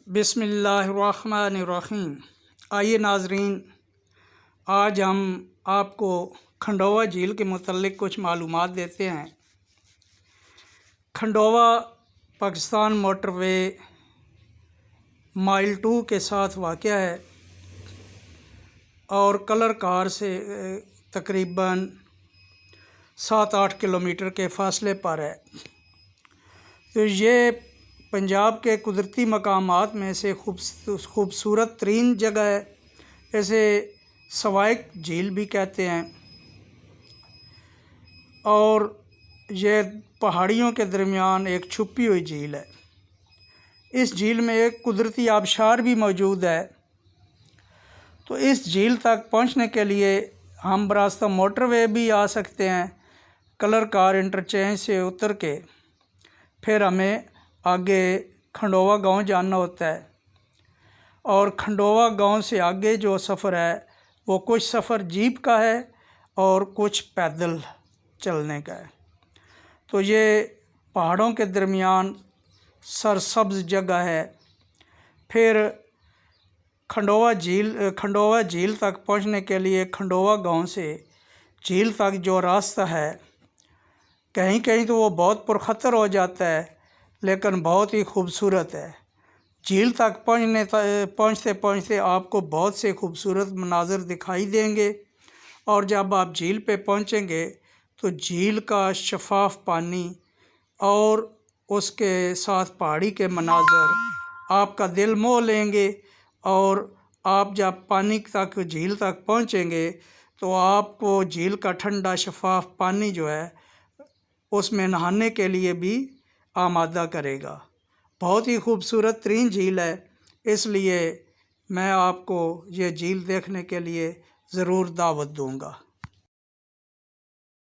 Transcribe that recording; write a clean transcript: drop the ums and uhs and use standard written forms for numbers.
बिस्मिल्लाहिर्रहमानिर्रहीम। आइए नाजरीन, आज हम आपको खंडोवा झील के मुतल्लिक़ कुछ मालूमात देते हैं। खंडोवा पाकिस्तान मोटरवे माइल 2 के साथ वाक़या है और कलर कार से तकरीबन 7-8 किलोमीटर के फ़ासले पर है। तो ये पंजाब के कुदरती मकामात में से खूबसूरत तरीन जगह है। इसे सवाइक झील भी कहते हैं और ये पहाड़ियों के दरमियान एक छुपी हुई झील है। इस झील में एक कुदरती आबशार भी मौजूद है। तो इस झील तक पहुंचने के लिए हम बरास्ता मोटरवे भी आ सकते हैं। कलर कार इंटरचेंज से उतर के फिर हमें आगे खंडोवा गांव जाना होता है और खंडोवा गांव से आगे जो सफ़र है वो कुछ सफ़र जीप का है और कुछ पैदल चलने का है। तो ये पहाड़ों के दरमियान सरसब्ज़ जगह है। फिर खंडोवा झील तक पहुंचने के लिए खंडोवा गांव से झील तक जो रास्ता है, कहीं कहीं तो वो बहुत पुरखतर हो जाता है लेकिन बहुत ही खूबसूरत है। झील तक पहुंचते पहुंचते आपको बहुत से खूबसूरत मनाज़र दिखाई देंगे और जब आप झील पे पहुंचेंगे तो झील का शफाफ पानी और उसके साथ पहाड़ी के मनाज़र आपका दिल मोह लेंगे। और आप जब पानी तक झील तक पहुंचेंगे तो आपको झील का ठंडा शफाफ पानी जो है उसमें नहाने के लिए भी आमादा करेगा। बहुत ही खूबसूरत तरीन झील है, इसलिए मैं आपको ये झील देखने के लिए ज़रूर दावत दूँगा।